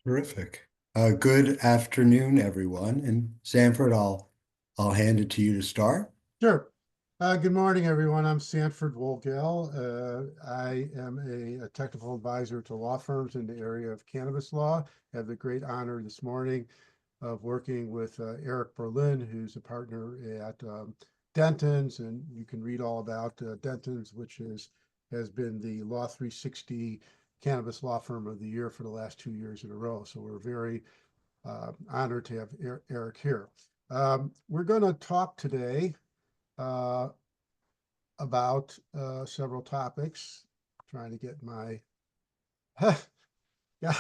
Terrific. Good afternoon, everyone. And Sanford, I'll hand it to you to start. Sure. Good morning, everyone. I'm Sanford Wolgell. I am a technical advisor to law firms in the area of cannabis law. I have the great honor this morning of working with Eric Berlin, who's a partner at Denton's, and you can read all about Denton's, which has been the Law 360 Cannabis Law Firm of the Year for the last 2 years in a row. So we're very honored to have Eric here. We're going to talk today uh, about several topics. Trying to get my, yeah,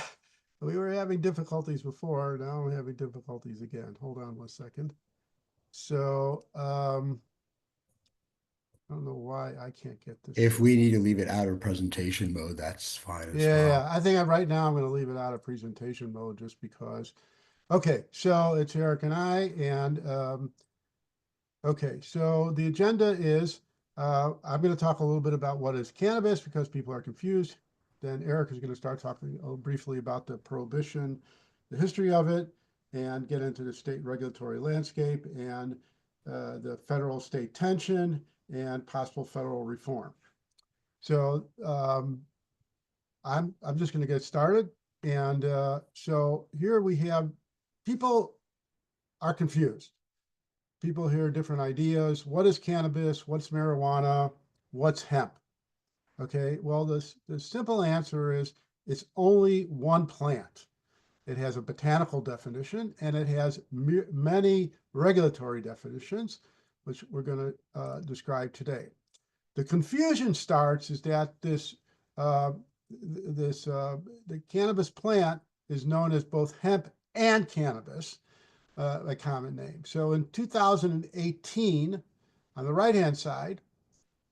we were having difficulties before. Now I'm having difficulties again. Hold on 1 second. So I don't know why I can't get this If thing. we need to leave it out of presentation mode, that's fine as Yeah, well. I think right now I'm going to leave it out of presentation mode just because. Okay, so it's Eric and I, and okay, so the agenda is I'm going to talk a little bit about what is cannabis because people are confused. Then Eric is going to start talking briefly about the prohibition, the history of it, and get into the state regulatory landscape and the federal state tension and possible federal reform. So I'm just going to get started. And so here we have people are confused. People hear different ideas. What is cannabis? What's marijuana? What's hemp? Okay, well, the simple answer is it's only one plant. It has a botanical definition and it has many regulatory definitions, which we're going to describe today. The confusion starts is that uh, the cannabis plant is known as both hemp and cannabis, a common name. So in 2018, on the right-hand side,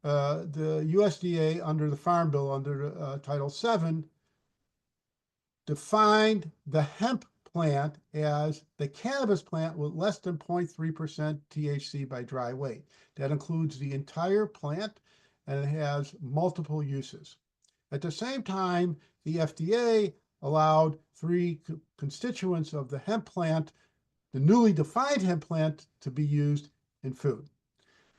the USDA under the Farm Bill, under Title VII, defined the hemp plant as the cannabis plant with less than 0.3% THC by dry weight. That includes the entire plant and it has multiple uses. At the same time, the FDA allowed three constituents of the hemp plant, the newly defined hemp plant, to be used in food.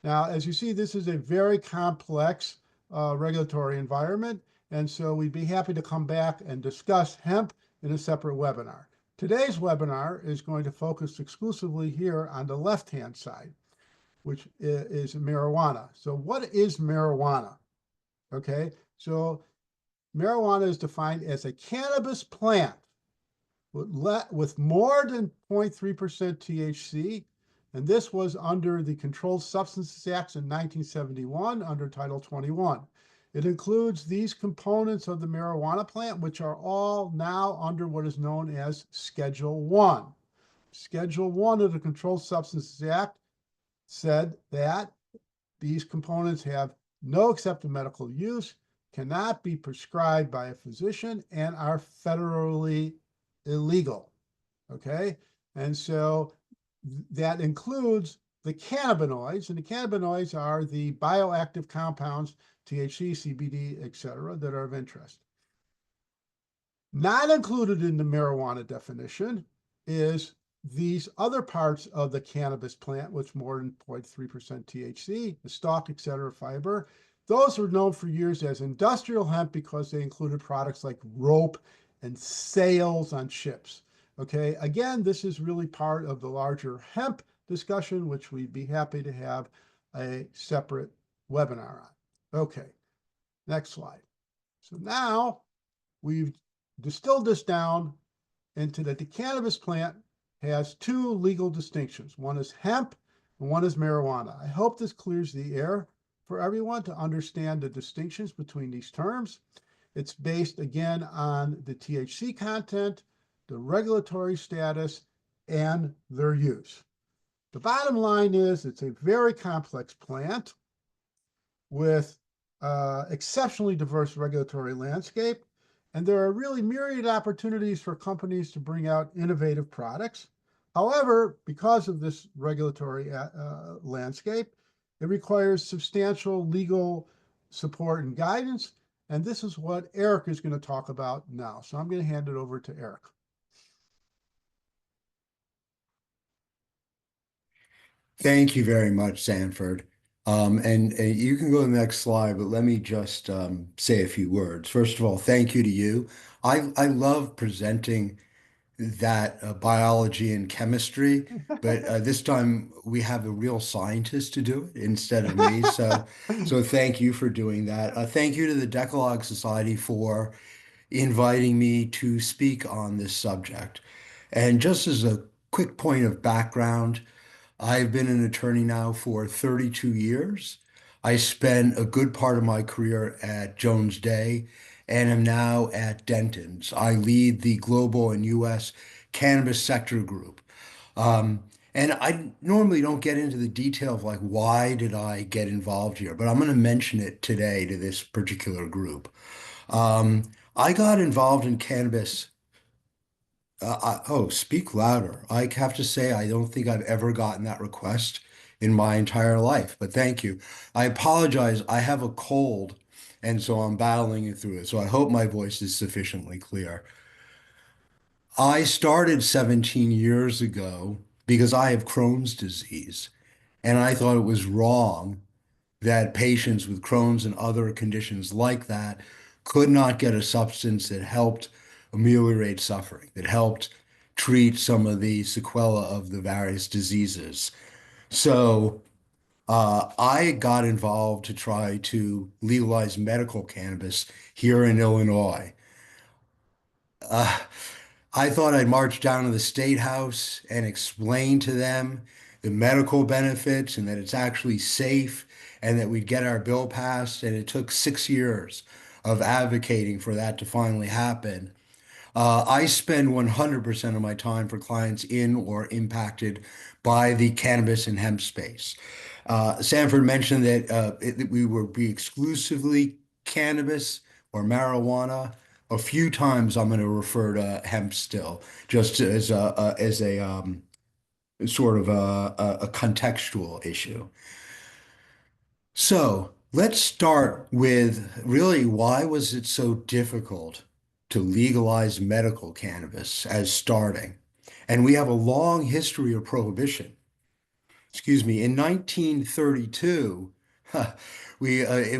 Now, as you see, this is a very complex regulatory environment, and so we'd be happy to come back and discuss hemp in a separate webinar. Today's webinar is going to focus exclusively here on the left-hand side, which is marijuana. So what is marijuana? Okay, so marijuana is defined as a cannabis plant with more than 0.3% THC, and this was under the Controlled Substances Act in 1971 under Title 21. It includes these components of the marijuana plant, which are all now under what is known as Schedule 1. Schedule 1 of the Controlled Substances Act said that these components have no accepted medical use, cannot be prescribed by a physician, and are federally illegal. Okay. And so that includes the cannabinoids, and the cannabinoids are the bioactive compounds, THC, CBD, et cetera, that are of interest. Not included in the marijuana definition is these other parts of the cannabis plant, which more than 0.3% THC, the stalk, et cetera, fiber. Those were known for years as industrial hemp because they included products like rope and sails on ships. Okay, again, this is really part of the larger hemp discussion, which we'd be happy to have a separate webinar on. Okay, next slide. So now we've distilled this down into that the cannabis plant has two legal distinctions. One is hemp and one is marijuana. I hope this clears the air for everyone to understand the distinctions between these terms. It's based again on the THC content, the regulatory status, and their use. The bottom line is it's a very complex plant with exceptionally diverse regulatory landscape. And there are really myriad opportunities for companies to bring out innovative products. However, because of this regulatory landscape, it requires substantial legal support and guidance. And this is what Eric is going to talk about now. So I'm going to hand it over to Eric. Thank you very much, Sanford. And you can go to the next slide, but let me just say a few words. First of all, thank you to you. I love presenting that biology and chemistry, but this time we have a real scientist to do it instead of me. So thank you for doing that. Thank you to the Decalogue Society for inviting me to speak on this subject. And just as a quick point of background, I've been an attorney now for 32 years. I spent a good part of my career at Jones Day and am now at Dentons. I lead the global and US cannabis sector group. Um, and I normally don't get into the detail of like why did I get involved here, but I'm going to mention it today to this particular group. Um, I got involved in cannabis. Oh, speak louder. I have to say, I don't think I've ever gotten that request in my entire life, but thank you. I apologize. I have a cold, and so I'm battling it through it. So I hope my voice is sufficiently clear. I started 17 years ago because I have Crohn's disease, and I thought it was wrong that patients with Crohn's and other conditions like that could not get a substance that helped ameliorate suffering, that helped treat some of the sequela of the various diseases. So I got involved to try to legalize medical cannabis here in Illinois. Uh, I thought I'd march down to the State House and explain to them the medical benefits and that it's actually safe and that we'd get our bill passed. And it took 6 years of advocating for that to finally happen. I spend 100% of my time for clients in or impacted by the cannabis and hemp space. Sanford mentioned that we would be exclusively cannabis or marijuana. A few times I'm going to refer to hemp still, just as a sort of a contextual issue. So let's start with really why was it so difficult to legalize medical cannabis as starting? And we have a long history of prohibition. Excuse me, in 1932, it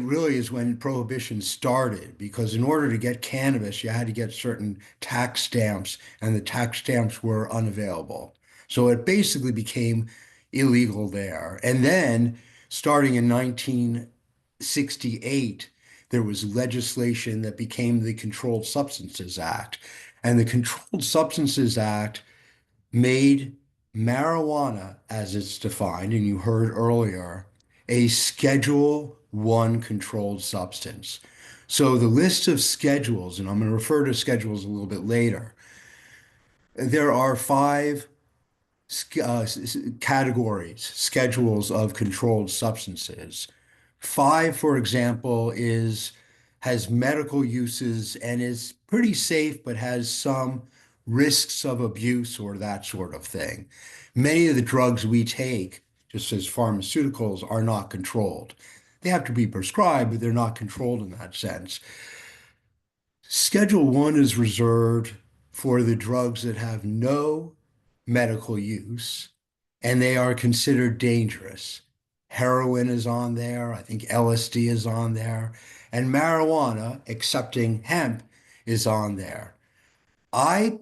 really is when prohibition started because in order to get cannabis, you had to get certain tax stamps, and the tax stamps were unavailable. So it basically became illegal there. And then starting in 1968, there was legislation that became the Controlled Substances Act. And the Controlled Substances Act made marijuana, as it's defined, and you heard earlier, a Schedule One controlled substance. So the list of schedules, and I'm going to refer to schedules a little bit later, there are five categories, schedules of controlled substances. Five, for example, is has medical uses and is pretty safe, but has some risks of abuse or that sort of thing. Many of the drugs we take, just as pharmaceuticals, are not controlled. They have to be prescribed, but they're not controlled in that sense. Schedule one is reserved for the drugs that have no medical use and they are considered dangerous. Heroin is on there. I think LSD is on there. And marijuana, excepting hemp, is on there. I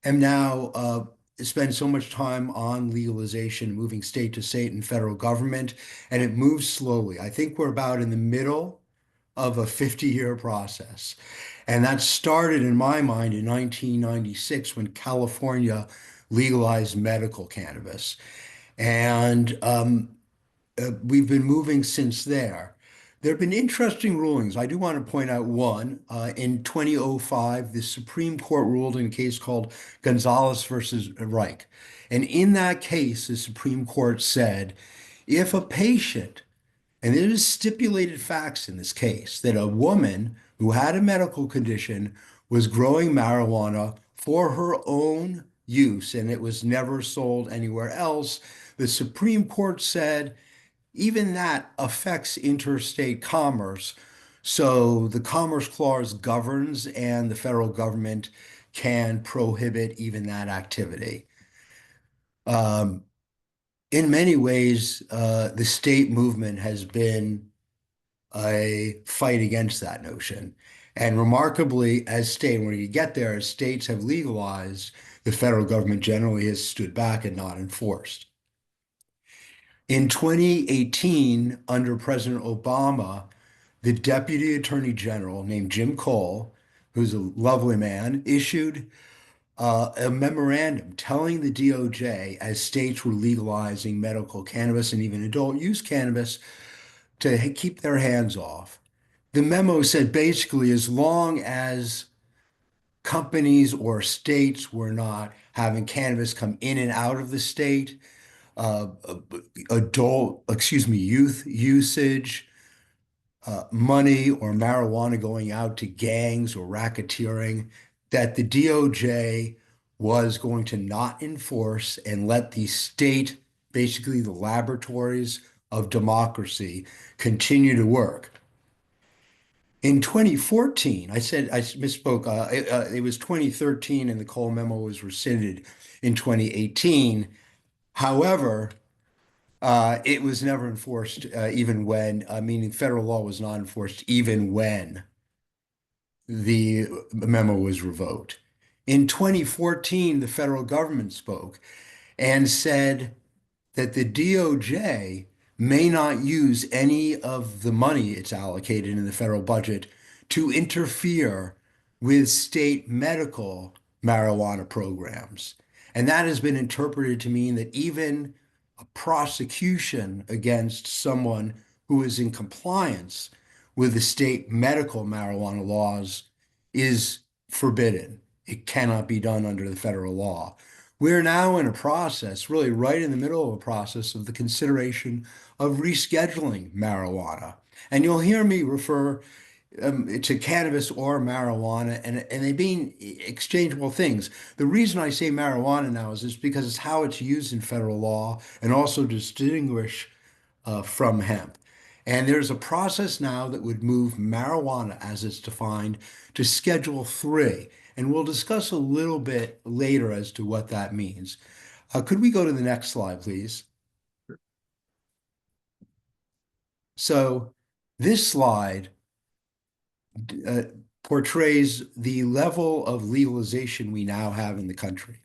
am now spend so much time on legalization, moving state to state and federal government, and it moves slowly. I think we're about in the middle of a 50-year process. And that started in my mind in 1996 when California legalized medical cannabis. And we've been moving since there. There have been interesting rulings. I do want to point out one. In 2005, the Supreme Court ruled in a case called Gonzalez versus Reich. And in that case, the Supreme Court said if a patient, and it is stipulated facts in this case, that a woman who had a medical condition was growing marijuana for her own use and it was never sold anywhere else, the Supreme Court said even that affects interstate commerce. So the Commerce Clause governs, and the federal government can prohibit even that activity. Um, in many ways, the state movement has been a fight against that notion. And remarkably, when you get there, as states have legalized, the federal government generally has stood back and not enforced. In 2018, under President Obama, the Deputy Attorney General named Jim Cole, who's a lovely man, issued a memorandum telling the DOJ, as states were legalizing medical cannabis and even adult use cannabis, to keep their hands off. The memo said basically, as long as companies or states were not having cannabis come in and out of the state, uh, youth usage, money or marijuana going out to gangs or racketeering, that the DOJ was going to not enforce and let the state, basically the laboratories of democracy, continue to work. In 2014, I misspoke. It was 2013, and the Cole memo was rescinded in 2018. However, it was never enforced, even when, meaning federal law was not enforced, even when the memo was revoked. In 2014, the federal government spoke and said that the DOJ may not use any of the money it's allocated in the federal budget to interfere with state medical marijuana programs. And that has been interpreted to mean that even a prosecution against someone who is in compliance with the state medical marijuana laws is forbidden. It cannot be done under the federal law. We're now in a process, really right in the middle of a process of the consideration of rescheduling marijuana. And you'll hear me refer to cannabis or marijuana, and they being exchangeable things. The reason I say marijuana now is because it's how it's used in federal law and also distinguish from hemp. And there's a process now that would move marijuana as it's defined to Schedule 3. And we'll discuss a little bit later as to what that means. Could we go to the next slide, please? So this slide uh, portrays the level of legalization we now have in the country.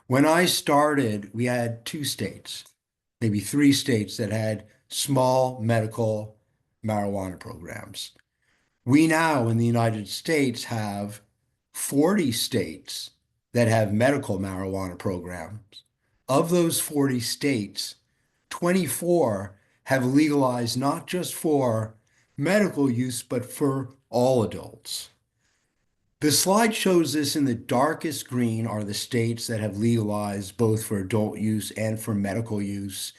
When I started, we had two states, maybe three states that had small medical marijuana programs. We now in the United States have 40 states that have medical marijuana programs. Of those 40 states, 24 have legalized not just for medical use, but for all adults. The slide shows this. In the darkest green are the states that have legalized both for adult use and for medical use.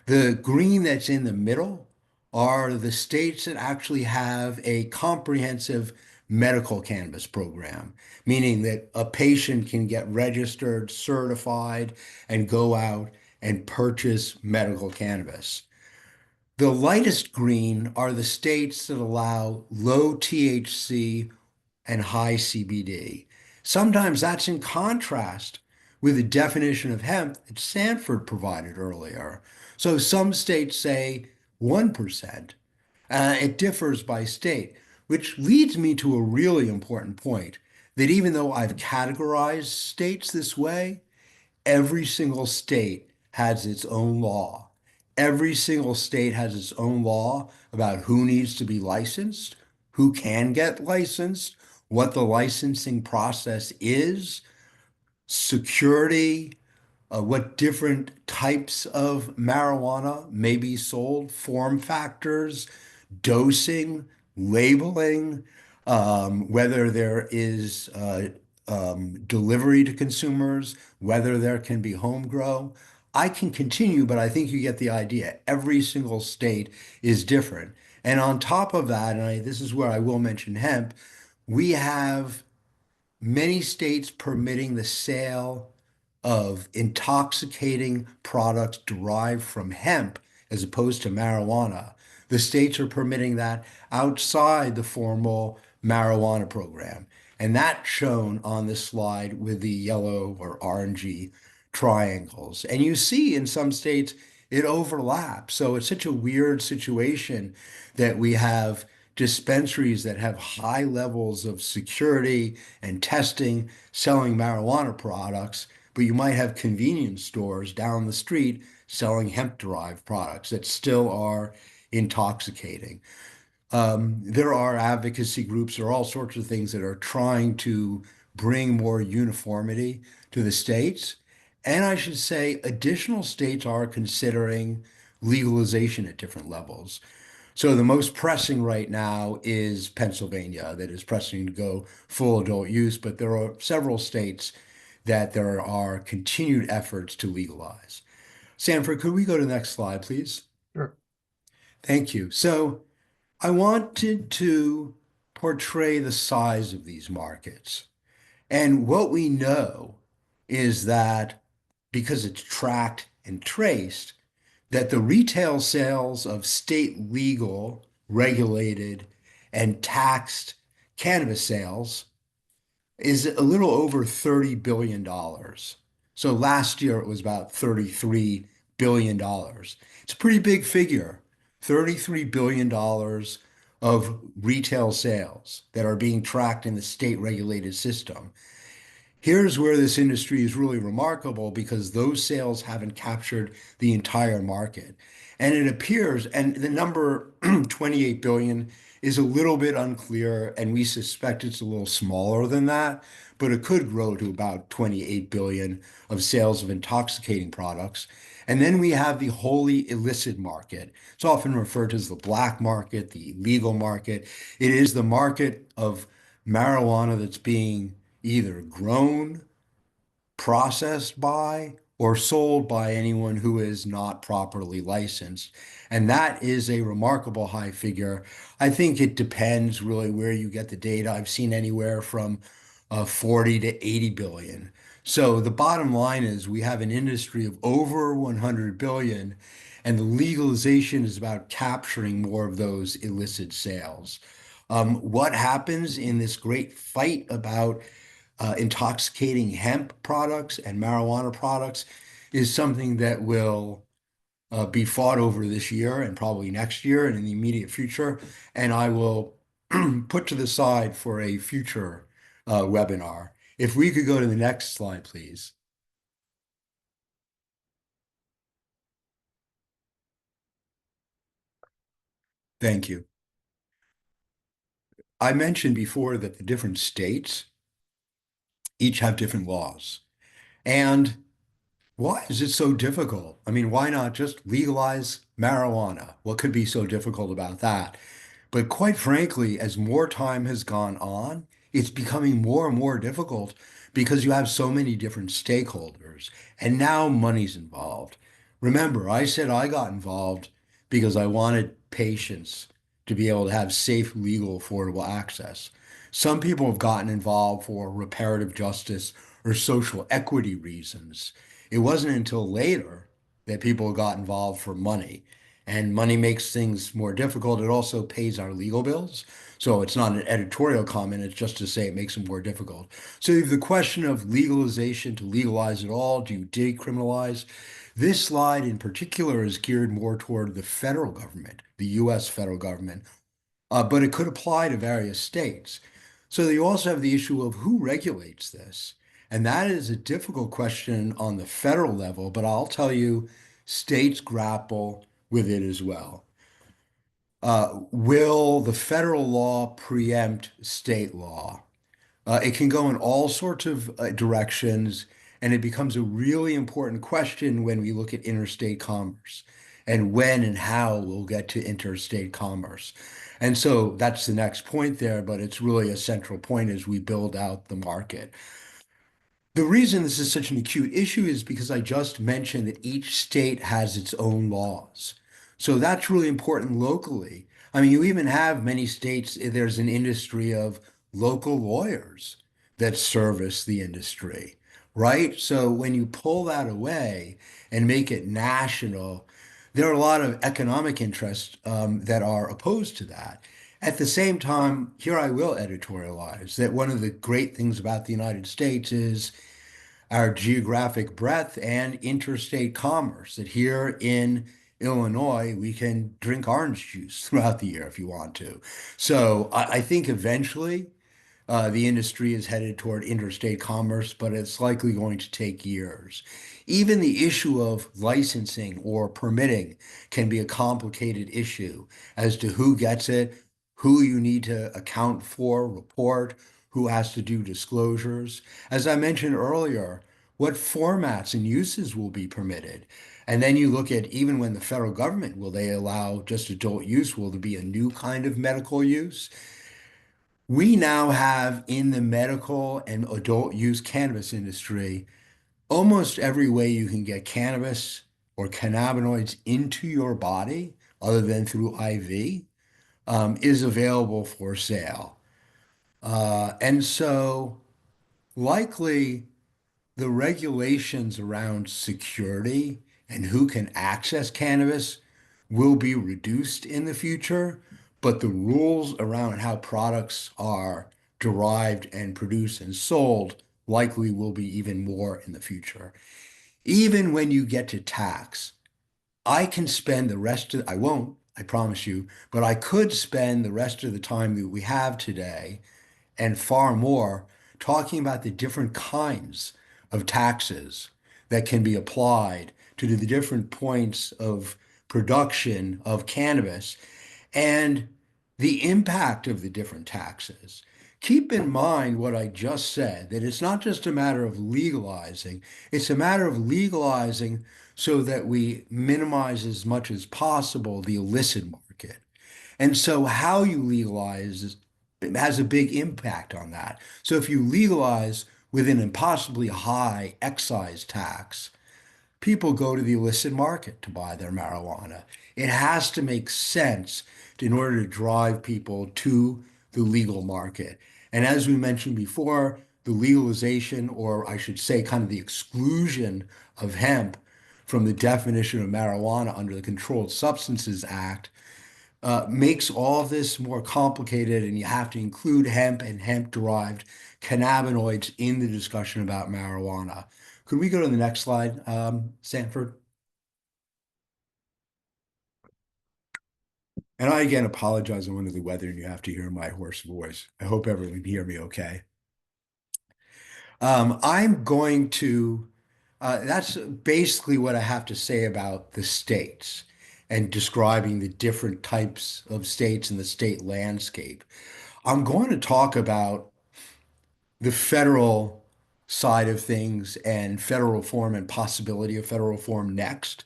The green that's in the middle are the states that actually have a comprehensive medical cannabis program, meaning that a patient can get registered, certified, and go out and purchase medical cannabis. The lightest green are the states that allow low THC and high CBD. Sometimes that's in contrast with the definition of hemp that Sanford provided earlier. So some states say 1%. It differs by state, which leads me to a really important point that even though I've categorized states this way, every single state has its own law. Every single state has its own law about who needs to be licensed, who can get licensed, what the licensing process is, security, what different types of marijuana may be sold, form factors, dosing, labeling, whether there is delivery to consumers, whether there can be home grow. I can continue, but I think you get the idea. Every single state is different. And on top of that, this is where I will mention hemp, we have many states permitting the sale of intoxicating products derived from hemp as opposed to marijuana. The states are permitting that outside the formal marijuana program. And that's shown on this slide with the yellow or orangey triangles. And you see in some states it overlaps. So it's such a weird situation that we have dispensaries that have high levels of security and testing selling marijuana products, but you might have convenience stores down the street selling hemp-derived products that still are intoxicating. There are advocacy groups or all sorts of things that are trying to bring more uniformity to the states. And I should say, additional states are considering legalization at different levels. So the most pressing right now is Pennsylvania, that is pressing to go full adult use, but there are several states that there are continued efforts to legalize. Sanford, could we go to the next slide, please? Sure. Thank you. So I wanted to portray the size of these markets. And what we know is that because it's tracked and traced, that the retail sales of state legal, regulated, and taxed cannabis sales is a little over $30 billion. So last year it was about $33 billion. It's a pretty big figure. $33 billion of retail sales that are being tracked in the state regulated system. Here's where this industry is really remarkable because those sales haven't captured the entire market. And it appears, and the number 28 billion is a little bit unclear, and we suspect it's a little smaller than that, but it could grow to about 28 billion of sales of intoxicating products. And then we have the wholly illicit market. It's often referred to as the black market, the illegal market. It is the market of marijuana that's being either grown, processed by, or sold by anyone who is not properly licensed. And that is a remarkable high figure. I think it depends really where you get the data. I've seen anywhere from 40 to 80 billion. So the bottom line is we have an industry of over 100 billion, and the legalization is about capturing more of those illicit sales. What happens in this great fight about intoxicating hemp products and marijuana products is something that will be fought over this year and probably next year and in the immediate future. And I will put to the side for a future webinar. If we could go to the next slide, please. Thank you. I mentioned before that the different states each have different laws. And why is it so difficult? I mean, why not just legalize marijuana? What could be so difficult about that? But quite frankly, as more time has gone on, it's becoming more and more difficult because you have so many different stakeholders, and now money's involved. Remember, I said I got involved because I wanted patients to be able to have safe, legal, affordable access. Some people have gotten involved for reparative justice or social equity reasons. It wasn't until later that people got involved for money. And money makes things more difficult. It also pays our legal bills. So it's not an editorial comment, it's just to say it makes them more difficult. So you have the question of legalization to legalize it all. Do you decriminalize? This slide in particular is geared more toward the federal government, the US federal government, but it could apply to various states. So you also have the issue of who regulates this. And that is a difficult question on the federal level, but I'll tell you, states grapple with it as well. Will the federal law preempt state law? It can go in all sorts of directions, and it becomes a really important question when we look at interstate commerce and when and how we'll get to interstate commerce. And so that's the next point there, but it's really a central point as we build out the market. The reason this is such an acute issue is because I just mentioned that each state has its own laws. So that's really important locally. I mean, you even have many states, there's an industry of local lawyers that service the industry, right? So when you pull that away and make it national, there are a lot of economic interests that are opposed to that. At the same time, here I will editorialize that one of the great things about the United States is our geographic breadth and interstate commerce. That here in Illinois, we can drink orange juice throughout the year if you want to. So I think eventually the industry is headed toward interstate commerce, but it's likely going to take years. Even the issue of licensing or permitting can be a complicated issue as to who gets it, who you need to account for, report, who has to do disclosures. As I mentioned earlier, what formats and uses will be permitted. And then you look at even when the federal government, will they allow just adult use? Will there be a new kind of medical use? We now have in the medical and adult use cannabis industry almost every way you can get cannabis or cannabinoids into your body, other than through IV, is available for sale. And so, likely, the regulations around security and who can access cannabis will be reduced in the future, but the rules around how products are derived and produced and sold likely will be even more in the future. Even when you get to tax, I can spend the rest of, I won't, I promise you, but I could spend the rest of the time that we have today and far more talking about the different kinds of taxes that can be applied to the different points of production of cannabis and the impact of the different taxes. Keep in mind what I just said, that it's not just a matter of legalizing, it's a matter of legalizing so that we minimize as much as possible the illicit market. And so how you legalize has a big impact on that. So if you legalize with an impossibly high excise tax, people go to the illicit market to buy their marijuana. It has to make sense in order to drive people to the legal market. And as we mentioned before, the legalization, or I should say, kind of the exclusion of hemp from the definition of marijuana under the Controlled Substances Act makes all of this more complicated, and you have to include hemp and hemp-derived cannabinoids in the discussion about marijuana. Could we go to the next slide, Sanford? And I again apologize. I'm under the weather, and you have to hear my hoarse voice. I hope everyone can hear me okay. I'm going to, that's basically what I have to say about the states and describing the different types of states and the state landscape. I'm going to talk about the federal side of things and federal reform and possibility of federal reform next.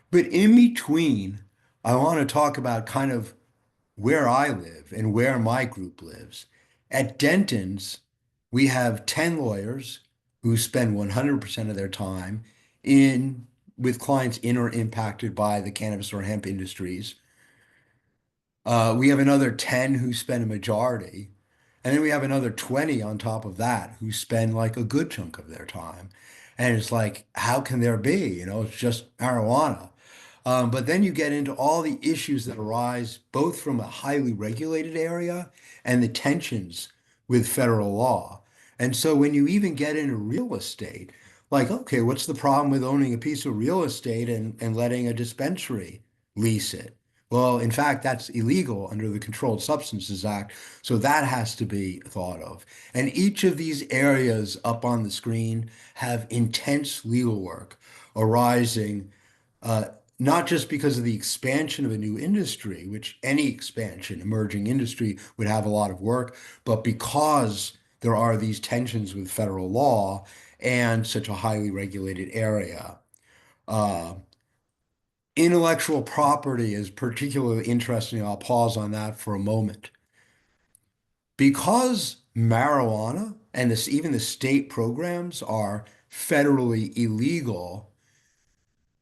But in between, I want to talk about kind of where I live and where my group lives. At Denton's, we have 10 lawyers who spend 100% of their time in with clients in or impacted by the cannabis or hemp industries. We have another 10 who spend a majority. And then we have another 20 on top of that who spend like a good chunk of their time. And it's like, how can there be? It's just marijuana. But then you get into all the issues that arise both from a highly regulated area and the tensions with federal law. And so when you even get into real estate, like, okay, what's the problem with owning a piece of real estate and letting a dispensary lease it? Well, in fact, that's illegal under the Controlled Substances Act. So that has to be thought of. And each of these areas up on the screen have intense legal work arising uh, not just because of the expansion of a new industry, which any expansion, emerging industry would have a lot of work, but because there are these tensions with federal law and such a highly regulated area. Uh, Intellectual property is particularly interesting. I'll pause on that for a moment. Because marijuana and this, even the state programs are federally illegal,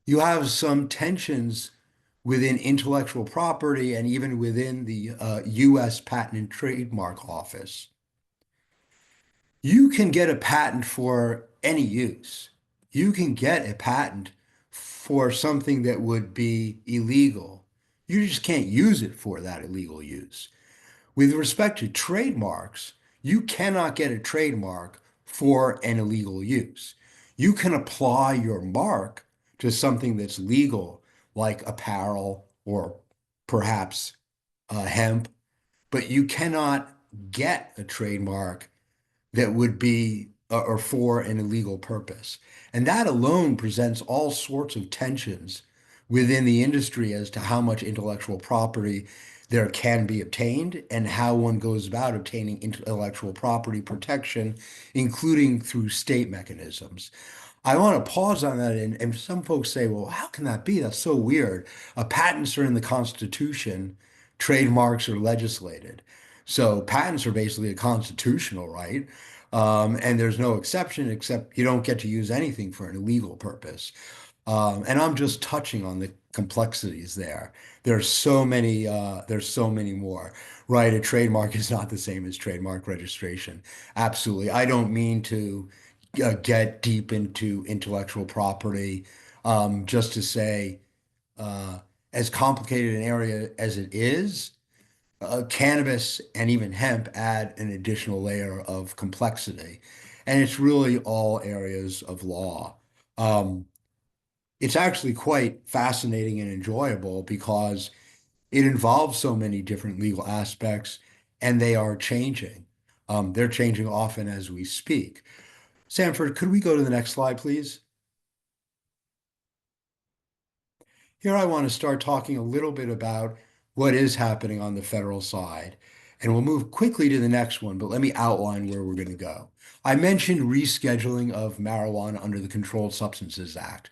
you have some tensions within intellectual property and even within the US Patent and Trademark Office. You can get a patent for any use. You can get a patent for something that would be illegal. You just can't use it for that illegal use. With respect to trademarks, you cannot get a trademark for an illegal use. You can apply your mark to something that's legal, like apparel or perhaps hemp, but you cannot get a trademark that would be or for an illegal purpose. And that alone presents all sorts of tensions within the industry as to how much intellectual property there can be obtained and how one goes about obtaining intellectual property protection, including through state mechanisms. I want to pause on that, and some folks say, well, how can that be? That's so weird. Patents are in the Constitution, trademarks are legislated. So patents are basically a constitutional right. And there's no exception except you don't get to use anything for an illegal purpose. And I'm just touching on the complexities there. There's so many more, right? A trademark is not the same as trademark registration. Absolutely. I don't mean to get deep into intellectual property, just to say, uh, as complicated an area as it is, cannabis and even hemp add an additional layer of complexity. And it's really all areas of law. Um, it's actually quite fascinating and enjoyable because it involves so many different legal aspects and they are changing. They're changing often as we speak. Sanford, could we go to the next slide, please? Here I want to start talking a little bit about what is happening on the federal side. And we'll move quickly to the next one, but let me outline where we're going to go. I mentioned rescheduling of marijuana under the Controlled Substances Act.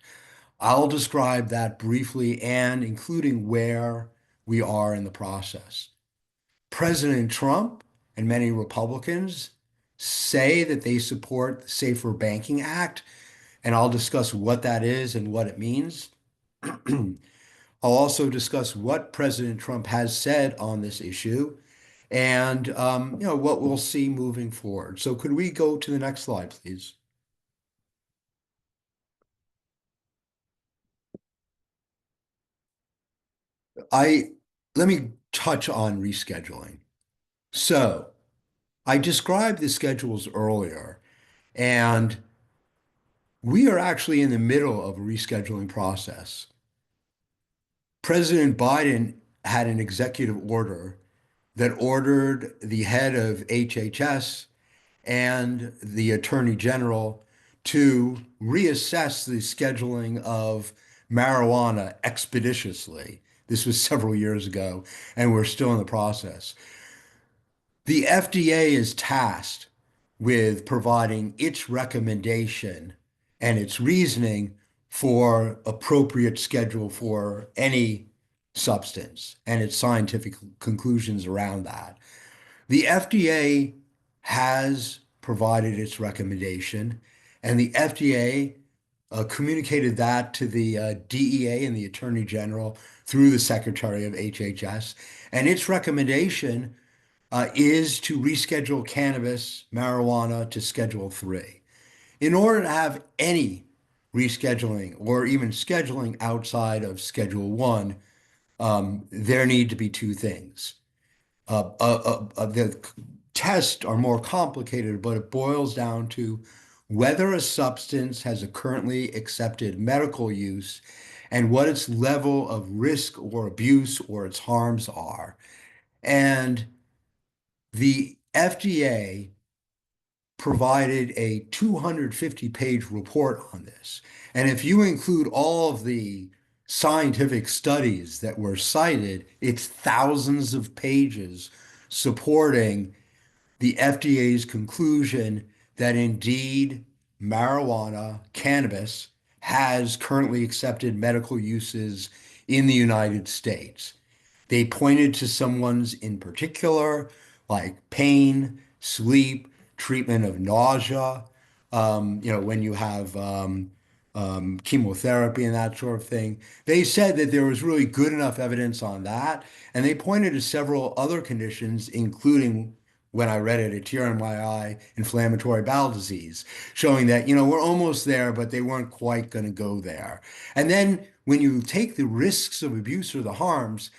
I'll describe that briefly and including where we are in the process. President Trump and many Republicans say that they support the Safer Banking Act, and I'll discuss what that is and what it means. I'll also discuss what President Trump has said on this issue and what we'll see moving forward. So could we go to the next slide, please? I Let me touch on rescheduling. So I described the schedules earlier, and we are actually in the middle of a rescheduling process. President Biden had an executive order that ordered the head of HHS and the Attorney General to reassess the scheduling of marijuana expeditiously. This was several years ago, and we're still in the process. The FDA is tasked with providing its recommendation and its reasoning for appropriate schedule for any substance and its scientific conclusions around that. The FDA has provided its recommendation, and the FDA communicated that to the DEA and the Attorney General through the Secretary of HHS. And its recommendation is to reschedule cannabis, marijuana to Schedule 3. In order to have any rescheduling or even scheduling outside of Schedule 1, there need to be two things. The tests are more complicated, but it boils down to whether a substance has a currently accepted medical use and what its level of risk or abuse or its harms are. And the FDA provided a 250-page report on this. And if you include all of the scientific studies that were cited, it's thousands of pages supporting the FDA's conclusion that indeed marijuana, cannabis, has currently accepted medical uses in the United States. They pointed to some ones in particular, like pain, sleep, treatment of nausea, when you have chemotherapy and that sort of thing. They said that there was really good enough evidence on that. And they pointed to several other conditions, including when I read it, a tear in my eye, inflammatory bowel disease, showing that, we're almost there, but they weren't quite going to go there. And then when you take the risks of abuse or the harms,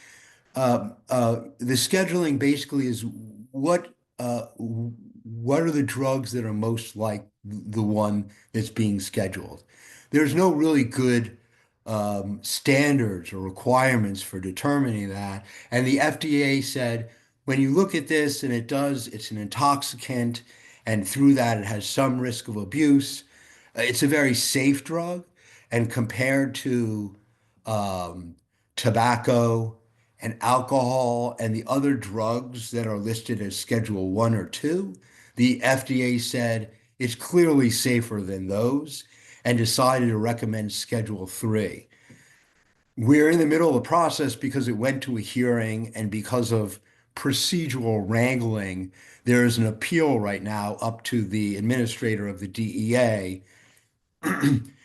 the scheduling basically is what are the drugs that are most like the one that's being scheduled. There's no really good standards or requirements for determining that. And the FDA said, when you look at this and it's an intoxicant, and through that it has some risk of abuse, it's a very safe drug. And compared to um, tobacco and alcohol and the other drugs that are listed as Schedule 1 or 2, the FDA said it's clearly safer than those and decided to recommend Schedule 3. We're in the middle of the process because it went to a hearing and because of procedural wrangling. There is an appeal right now up to the administrator of the DEA.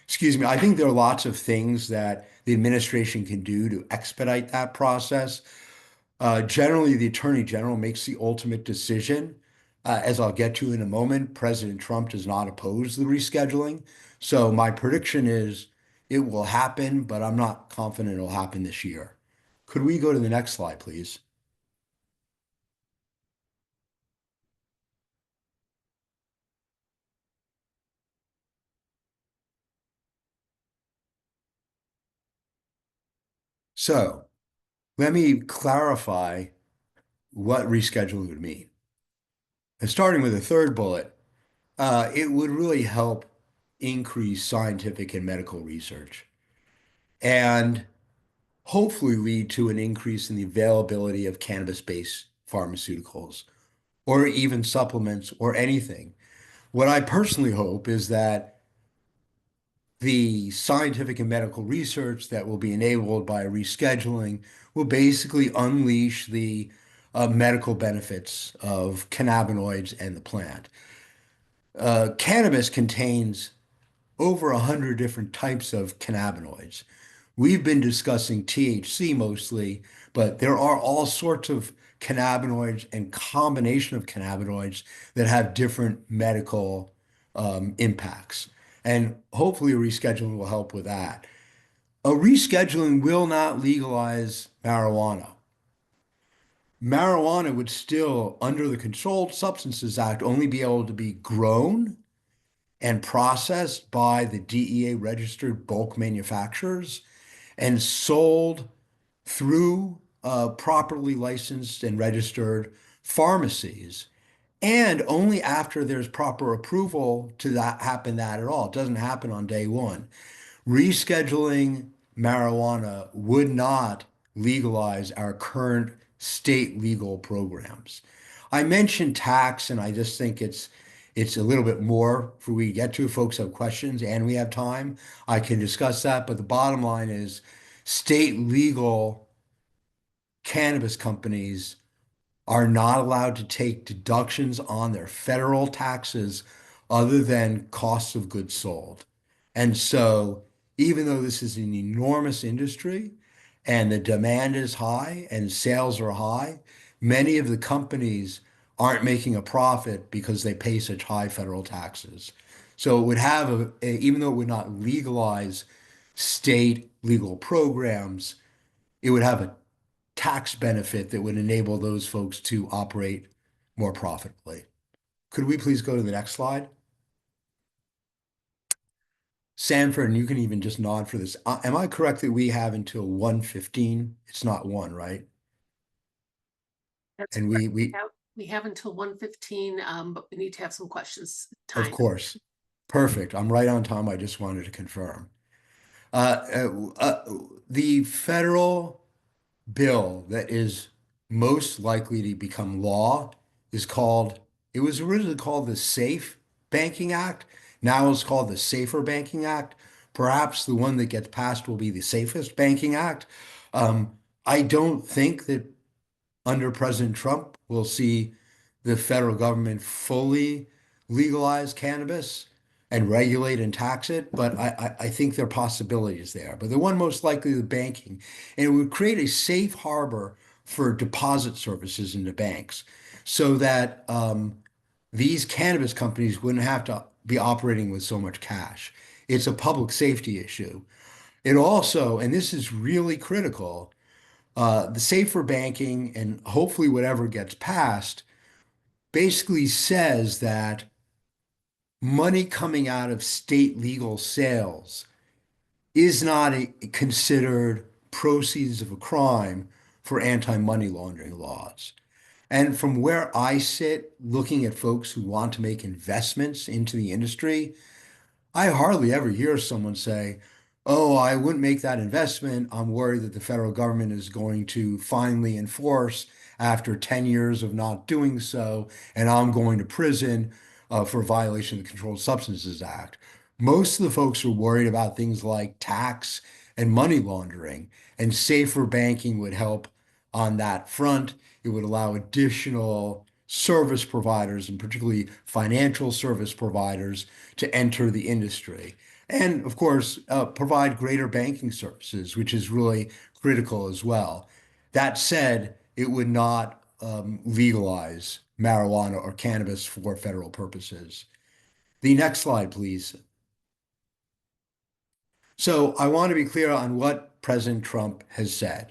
Excuse me. I think there are lots of things that the administration can do to expedite that process. Generally, the Attorney General makes the ultimate decision. As I'll get to in a moment, President Trump does not oppose the rescheduling. So my prediction is it will happen, but I'm not confident it'll happen this year. Could we go to the next slide, please? So let me clarify what rescheduling would mean. And starting with the third bullet, it would really help increase scientific and medical research and hopefully lead to an increase in the availability of cannabis-based pharmaceuticals or even supplements or anything. What I personally hope is that the scientific and medical research that will be enabled by rescheduling will basically unleash the medical benefits of cannabinoids and the plant. Cannabis contains over 100 different types of cannabinoids. We've been discussing THC mostly, but there are all sorts of cannabinoids and combination of cannabinoids that have different medical impacts. And hopefully rescheduling will help with that. A rescheduling will not legalize marijuana. Marijuana would still, under the Controlled Substances Act, only be able to be grown and processed by the DEA registered bulk manufacturers and sold through properly licensed and registered pharmacies. And only after there's proper approval to that happen that at all. It doesn't happen on day one. Rescheduling marijuana would not legalize our current state legal programs. I mentioned tax, and I just think it's a little bit more for we get to. Folks have questions and we have time. I can discuss that, but the bottom line is state legal cannabis companies are not allowed to take deductions on their federal taxes other than costs of goods sold. And so, even though this is an enormous industry and the demand is high and sales are high, many of the companies aren't making a profit because they pay such high federal taxes. So it would have even though it would not legalize state legal programs, it would have a tax benefit that would enable those folks to operate more profitably. Could we please go to the next slide? Sanford, and you can even just nod for this. Am I correct that we have until 1:15? It's not 1, right? That's And correct. we We have until 1:15, but we need to have some questions of time. course, perfect. I'm right on time. I just wanted to confirm. The federal bill that is most likely to become law is called, it was originally called the Safe Banking Act. Now it's called the Safer Banking Act. Perhaps the one that gets passed will be the Safest Banking Act. I don't think that under President Trump, we'll see the federal government fully legalize cannabis and regulate and tax it, but I think there are possibilities there. But the one most likely, the banking, and it would create a safe harbor for deposit services into banks so that these cannabis companies wouldn't have to be operating with so much cash. It's a public safety issue. It also, and this is really critical, the safer banking and hopefully whatever gets passed basically says that money coming out of state legal sales is not considered proceeds of a crime for anti-money laundering laws. And from where I sit, looking at folks who want to make investments into the industry, I hardly ever hear someone say, "Oh, I wouldn't make that investment. I'm worried that the federal government is going to finally enforce after 10 years of not doing so, and I'm going to prison for violation of the Controlled Substances Act." Most of the folks are worried about things like tax and money laundering, and safer banking would help on that front. It would allow additional service providers, and particularly financial service providers, to enter the industry. And of course, provide greater banking services, which is really critical as well. That said, it would not legalize marijuana or cannabis for federal purposes. The next slide, please. So I want to be clear on what President Trump has said.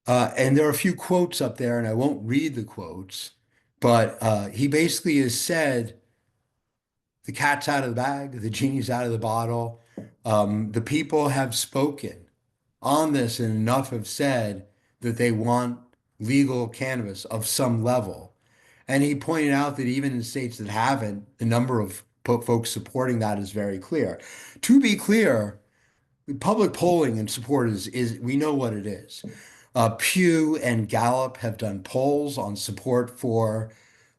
And there are a few quotes up there, and I won't read the quotes, but he basically has said the cat's out of the bag, the genie's out of the bottle. The people have spoken on this, and enough have said that they want legal cannabis of some level. And he pointed out that even in states that haven't, the number of folks supporting that is very clear. To be clear, public polling and support is we know what it is. Pew and Gallup have done polls on support for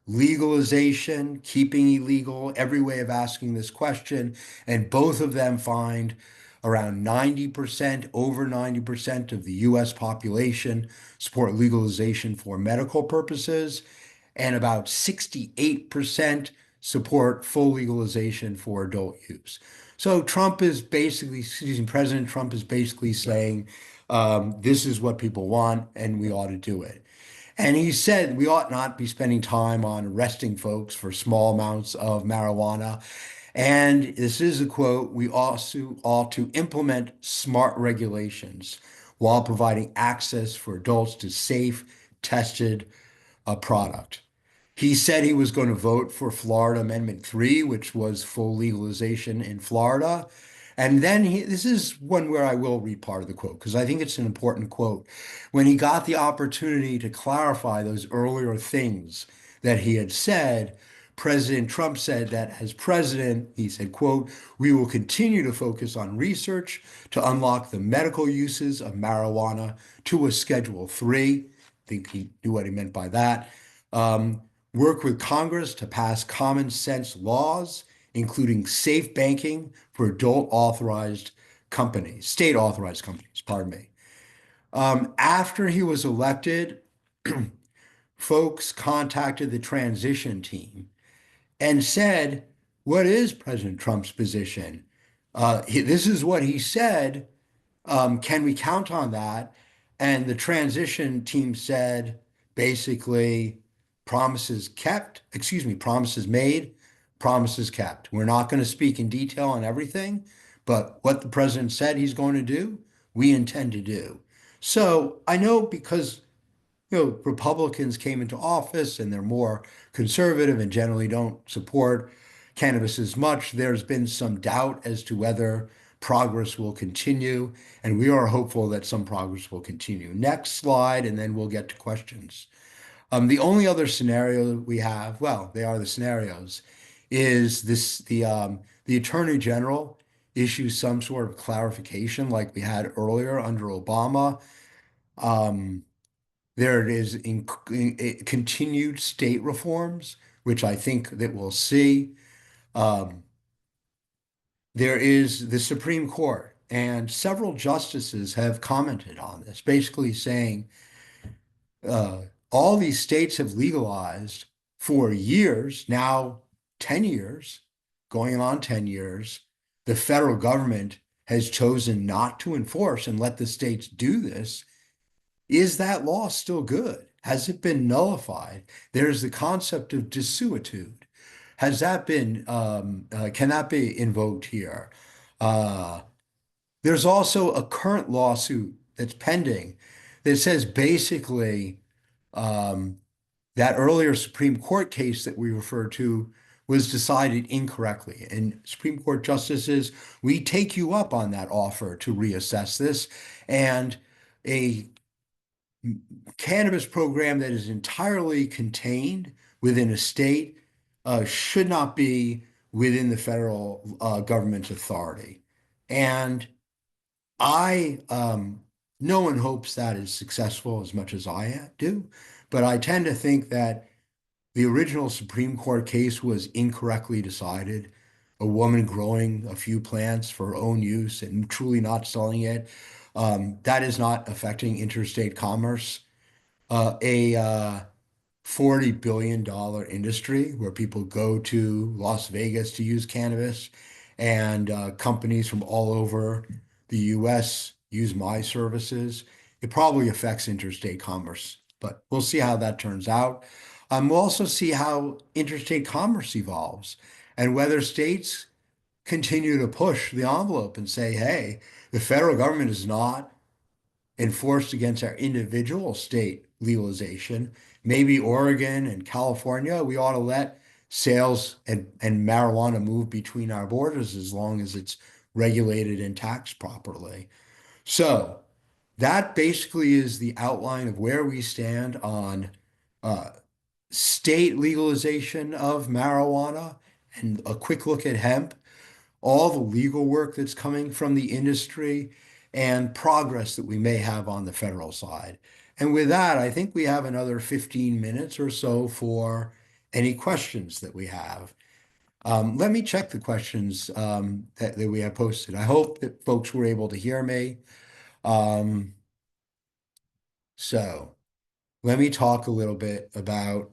legalization, keeping illegal, every way of asking this question, and both of them find around 90%, over 90% of the US population support legalization for medical purposes, and about 68% support full legalization for adult use. So Trump is basically, President Trump is basically saying, this is what people want, and we ought to do it. And he said we ought not be spending time on arresting folks for small amounts of marijuana. And this is a quote, we also ought to implement smart regulations while providing access for adults to safe, tested product. He said he was going to vote for Florida Amendment 3, which was full legalization in Florida. And then this is one where I will read part of the quote because I think it's an important quote. When he got the opportunity to clarify those earlier things that he had said, President Trump said that as president, he said, quote, "We will continue to focus on research to unlock the medical uses of marijuana to a Schedule 3. I think he knew what he meant by that. Um, Work with Congress to pass common sense laws, including safe banking for adult authorized companies, state authorized companies, pardon me." After he was elected, folks contacted the transition team and said, "What is President Trump's position? This is what he said. Can we count on that?" And the transition team said, basically, promises kept, excuse me, promises made, promises kept. We're not going to speak in detail on everything, but what the president said he's going to do, we intend to do. So I know because Republicans came into office and they're more conservative and generally don't support cannabis as much. There's been some doubt as to whether progress will continue, and we are hopeful that some progress will continue. Next slide, and then we'll get to questions. The only other scenario we have, well, they are the scenarios, is the Attorney General issues some sort of clarification like we had earlier under Obama. Um, there it is in continued state reforms, which I think that we'll see. Um, there is the Supreme Court, and several justices have commented on this, basically saying uh, all these states have legalized for years, now 10 years, going on 10 years. The federal government has chosen not to enforce and let the states do this. Is that law still good? Has it been nullified? There's the concept of desuetude. Has that been, can that be invoked here? Uh, there's also a current lawsuit that's pending that says basically, um, that earlier Supreme Court case that we referred to was decided incorrectly. And Supreme Court justices, we take you up on that offer to reassess this. And a cannabis program that is entirely contained within a state should not be within the federal government's authority. And no one hopes that is successful as much as I do, but I tend to think that the original Supreme Court case was incorrectly decided. A woman growing a few plants for her own use and truly not selling it, that is not affecting interstate commerce. A $40 billion industry where people go to Las Vegas to use cannabis, and companies from all over the US use my services. It probably affects interstate commerce, but we'll see how that turns out. We'll also see how interstate commerce evolves and whether states continue to push the envelope and say, hey, the federal government is not enforced against our individual state legalization. Maybe Oregon and California, we ought to let sales and marijuana move between our borders as long as it's regulated and taxed properly. So that basically is the outline of where we stand on uh, state legalization of marijuana and a quick look at hemp, all the legal work that's coming from the industry, and progress that we may have on the federal side. And with that, I think we have another 15 minutes or so for any questions that we have. Let me check the questions that we have posted. I hope that folks were able to hear me. Um, so let me talk a little bit about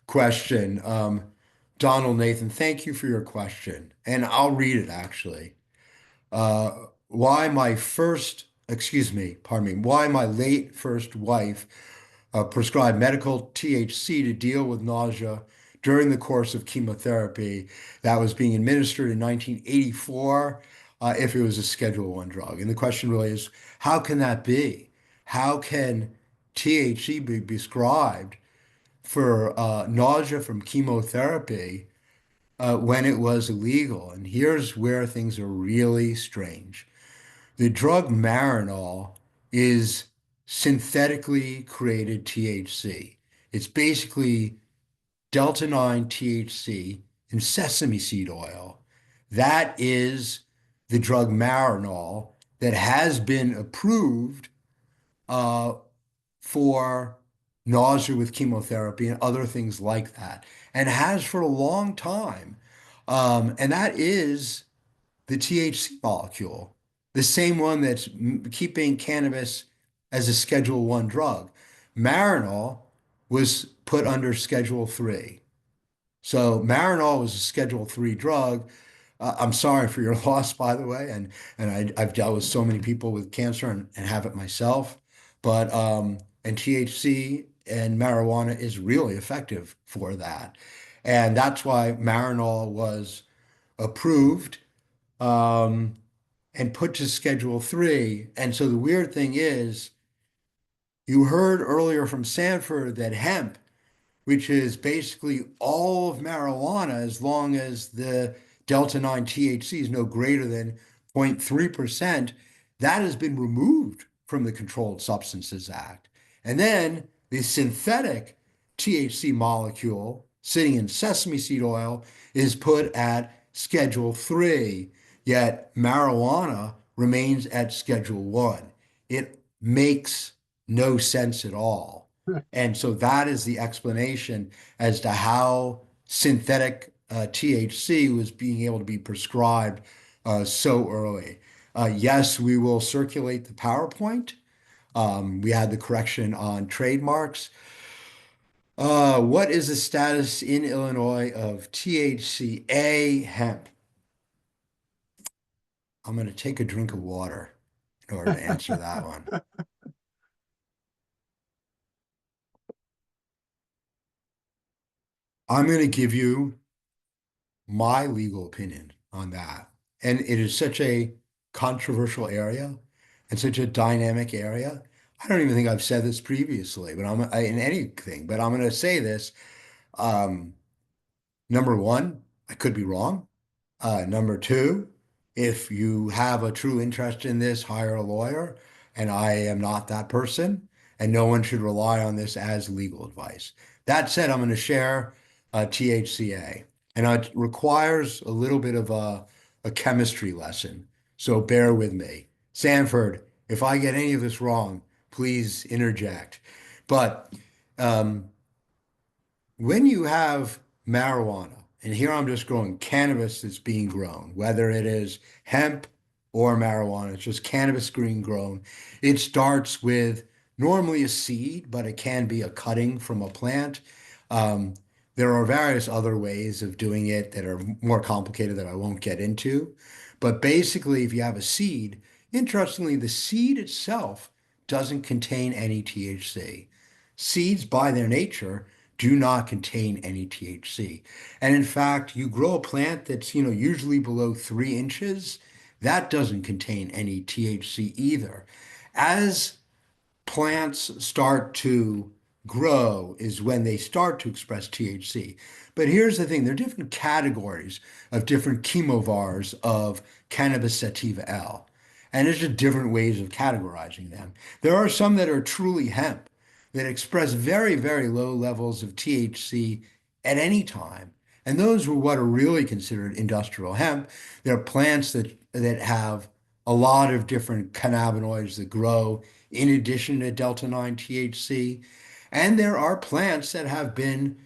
question. Donald Nathan, thank you for your question. And I'll read it actually. Uh, why my first, excuse me, pardon me, why my late first wife prescribed medical THC to deal with nausea during the course of chemotherapy that was being administered in 1984, if it was a Schedule I drug. And the question really is, how can that be? How can THC be prescribed for nausea from chemotherapy when it was illegal? And here's where things are really strange. The drug Marinol is synthetically created THC. It's basically Delta 9 THC in sesame seed oil. That is the drug Marinol that has been approved uh, for nausea with chemotherapy and other things like that, and has for a long time. And that is the THC molecule, the same one that's keeping cannabis as a Schedule I drug. Marinol was put under Schedule III. So Marinol was a Schedule III drug. I'm sorry for your loss, by the way, and I've dealt with so many people with cancer and have it myself. But and THC and marijuana is really effective for that, and that's why Marinol was approved um, and put to Schedule III. And so the weird thing is, you heard earlier from Sanford that hemp, which is basically all of marijuana, as long as the Delta 9 THC is no greater than 0.3%, that has been removed from the Controlled Substances Act. And then the synthetic THC molecule sitting in sesame seed oil is put at Schedule 3, yet marijuana remains at Schedule 1. It makes no sense at all. And so that is the explanation as to how synthetic THC was being able to be prescribed so early. Yes, we will circulate the PowerPoint. We had the correction on trademarks. What is the status in Illinois of THCA hemp? I'm going to take a drink of water in order to answer that one. I'm going to give you my legal opinion on that. And it is such a controversial area and such a dynamic area. I don't even think I've said this previously, but in anything, but I'm going to say this. Um, Number one, I could be wrong. Number two, if you have a true interest in this, hire a lawyer, and I am not that person, and no one should rely on this as legal advice. That said, I'm going to share THCA, and it requires a little bit of a chemistry lesson, so bear with me. Sanford, if I get any of this wrong, please interject. But um, when you have marijuana, and here I'm just growing cannabis that's being grown, whether it is hemp or marijuana, it's just cannabis green grown. It starts with normally a seed, but it can be a cutting from a plant. Um, there are various other ways of doing it that are more complicated that I won't get into. But basically, if you have a seed, interestingly, the seed itself doesn't contain any THC. Seeds, by their nature, do not contain any THC. And in fact, you grow a plant that's, usually below 3 inches, that doesn't contain any THC either. As plants start to grow is when they start to express THC. But here's the thing, there are different categories of different chemovars of cannabis sativa L. And there's just different ways of categorizing them. There are some that are truly hemp that express very, very low levels of THC at any time. And those were what are really considered industrial hemp. They're plants that have a lot of different cannabinoids that grow in addition to delta 9 THC. And there are plants that have been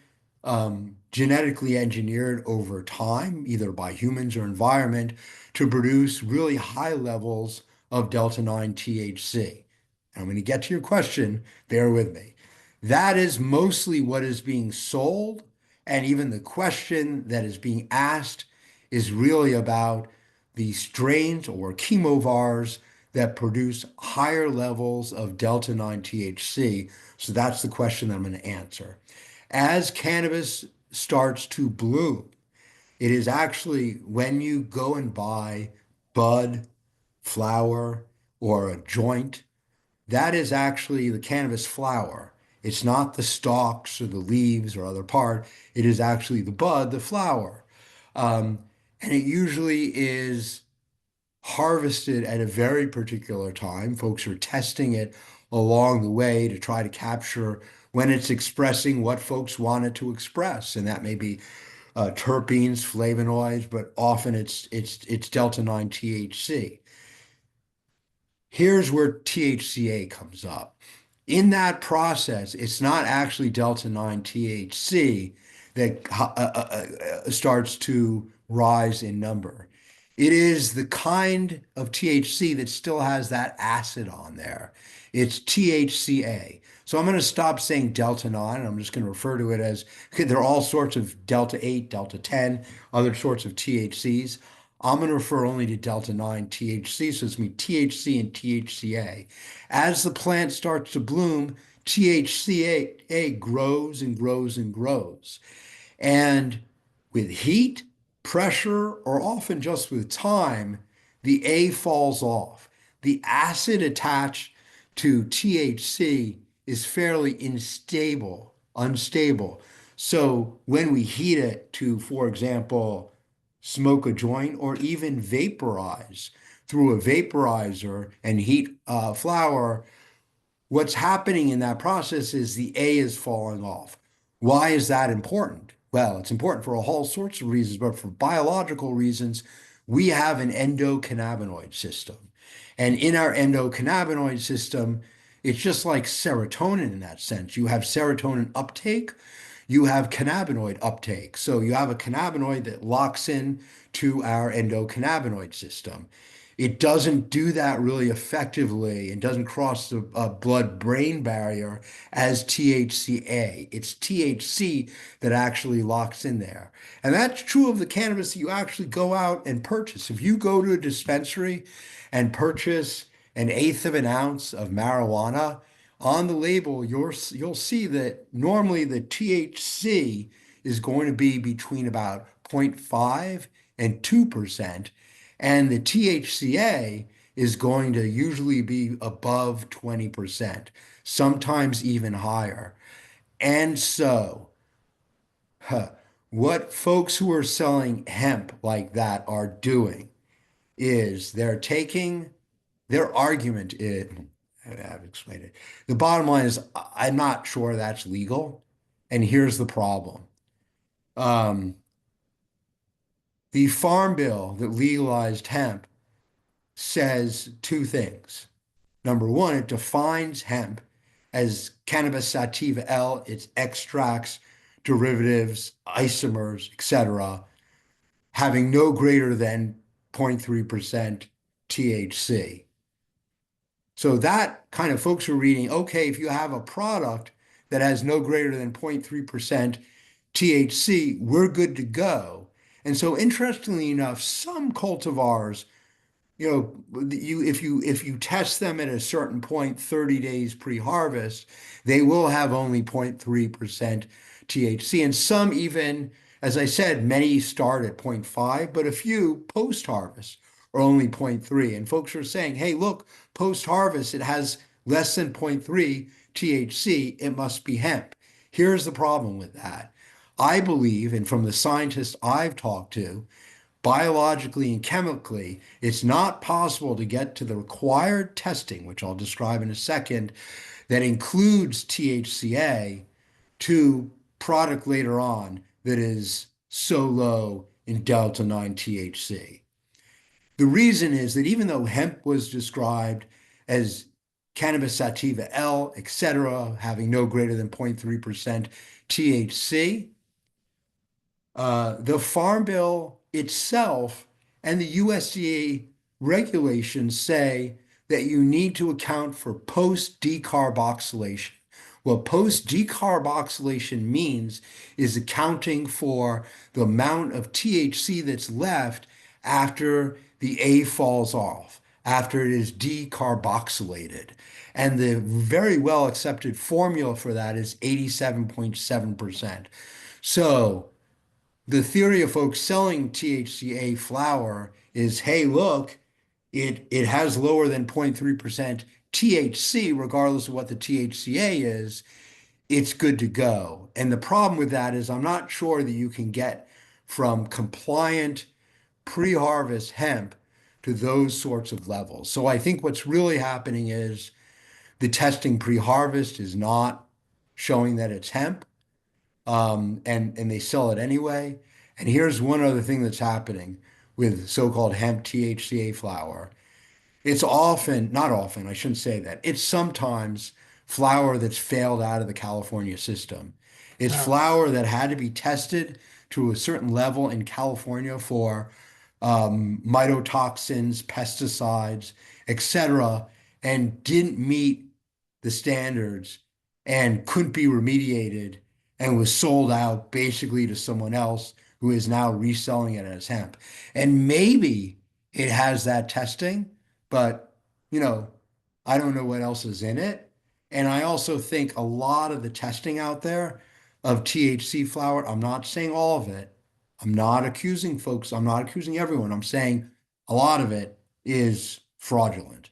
genetically engineered over time, either by humans or environment, to produce really high levels of delta 9 THC. And I'm going to get to your question, bear with me. That is mostly what is being sold, and even the question that is being asked is really about the strains or chemovars that produce higher levels of delta 9 THC. So that's the question that I'm going to answer. As cannabis starts to bloom, it is actually when you go and buy bud, flower, or a joint, that is actually the cannabis flower. It's not the stalks or the leaves or other part. It is actually the bud, the flower. Um, and it usually is harvested at a very particular time. Folks are testing it along the way to try to capture when it's expressing what folks want it to express, and that may be terpenes, flavonoids, but often it's delta 9 THC. Here's where THCA comes up. In that process, it's not actually delta 9 THC that starts to rise in number. It is the kind of THC that still has that acid on there. It's THCA. So I'm going to stop saying delta 9. I'm just going to refer to it as, okay, there are all sorts of delta 8, delta 10, other sorts of THCs. I'm going to refer only to delta 9 THC, so it's me THC and THCA. As the plant starts to bloom, THCA grows and grows and grows. And with heat, pressure, or often just with time, the A falls off. The acid attached to THC is fairly unstable. So when we heat it to, for example, smoke a joint or even vaporize through a vaporizer and heat flower, what's happening in that process is the A is falling off. Why is that important? Well, it's important for a whole sorts of reasons, but for biological reasons, we have an endocannabinoid system. And in our endocannabinoid system, it's just like serotonin in that sense. You have serotonin uptake, you have cannabinoid uptake. So you have a cannabinoid that locks in to our endocannabinoid system. It doesn't do that really effectively and doesn't cross the blood-brain barrier as THCA. It's THC that actually locks in there. And that's true of the cannabis that you actually go out and purchase. If you go to a dispensary and purchase an eighth of an ounce of marijuana, on the label, you'll see that normally the THC is going to be between about zero point 0.5 and 2%, and the THCA is going to usually be above 20%, sometimes even higher. And so, huh, what folks who are selling hemp like that are doing is they're taking their argument is, I've explained it. The bottom line is I'm not sure that's legal. And here's the problem. Um, the Farm Bill that legalized hemp says two things. Number one, it defines hemp as cannabis sativa L, its extracts, derivatives, isomers, etc., having no greater than 0.3% THC. So that kind of folks are reading, okay, if you have a product that has no greater than 0.3% THC, we're good to go. And so interestingly enough, some cultivars if you test them at a certain point 30 days pre-harvest, they will have only 0.3% THC. And some even, as I said, many start at 0.5, but a few post-harvest are only 0.3. And folks are saying, hey, look, post-harvest, it has less than 0.3 THC. It must be hemp. Here's the problem with that. I believe, and from the scientists I've talked to, biologically and chemically, it's not possible to get to the required testing, which I'll describe in a second, that includes THCA to product later on that is so low in delta 9 THC. The reason is that even though hemp was described as cannabis sativa L, etc., having no greater than 0.3% THC, the Farm Bill itself and the USDA regulations say that you need to account for post-decarboxylation. What post-decarboxylation means is accounting for the amount of THC that's left after the A falls off, after it is decarboxylated. And the very well accepted formula for that is 87.7%. So, the theory of folks selling THCA flower is, hey, look, it has lower than 0.3% THC, regardless of what the THCA is, it's good to go. And the problem with that is I'm not sure that you can get from compliant pre-harvest hemp to those sorts of levels. So I think what's really happening is the testing pre-harvest is not showing that it's hemp and they sell it anyway. And here's one other thing that's happening with so-called hemp THCA flower. It's often, not often, I shouldn't say that. It's sometimes flower that's failed out of the California system. It's Yeah. flower that had to be tested to a certain level in California for mycotoxins, pesticides, etc., and didn't meet the standards and couldn't be remediated and was sold out basically to someone else who is now reselling it as hemp. And maybe it has that testing, but you know, I don't know what else is in it. And I also think a lot of the testing out there of THC flower, I'm not saying all of it. I'm not accusing folks, I'm not accusing everyone. I'm saying a lot of it is fraudulent.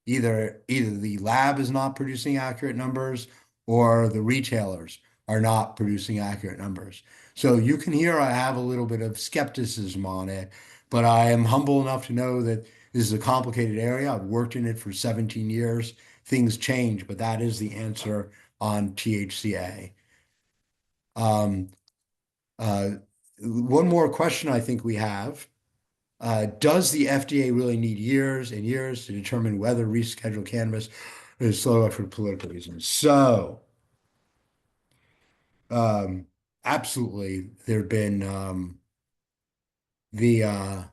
Either the lab is not producing accurate numbers or the retailers are not producing accurate numbers. So you can hear I have a little bit of skepticism on it, but I am humble enough to know that this is a complicated area. I've worked in it for 17 years. Things change, but that is the answer on THCA. Um, uh, One more question I think we have. Does the FDA really need years and years to determine whether rescheduled cannabis is slow for political reasons? So, um, absolutely, there have been the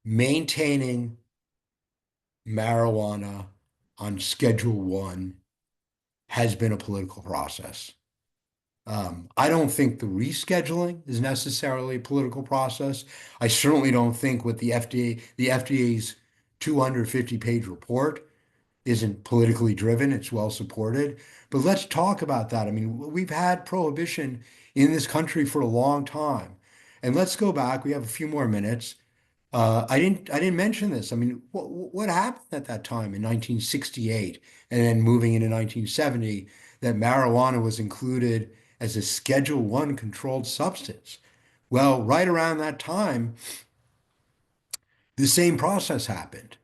maintaining marijuana on Schedule 1 has been a political process. I don't think the rescheduling is necessarily a political process. I certainly don't think with the FDA's 250-page report isn't politically driven. It's well supported. But let's talk about that. I mean, we've had prohibition in this country for a long time. And let's go back. We have a few more minutes. I didn't mention this. I mean, what happened at that time in 1968 and then moving into 1970 that marijuana was included as a Schedule One controlled substance? Well, right around that time, the same process happened.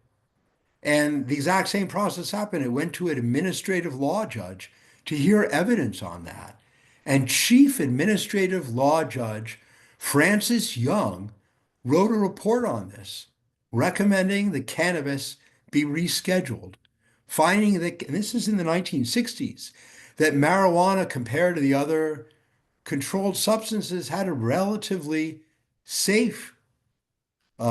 And the exact same process happened. It went to an administrative law judge to hear evidence on that. And Chief Administrative Law Judge Francis Young wrote a report on this, recommending that cannabis be rescheduled, finding that, and this is in the 1960s, that marijuana compared to the other controlled substances had a relatively safe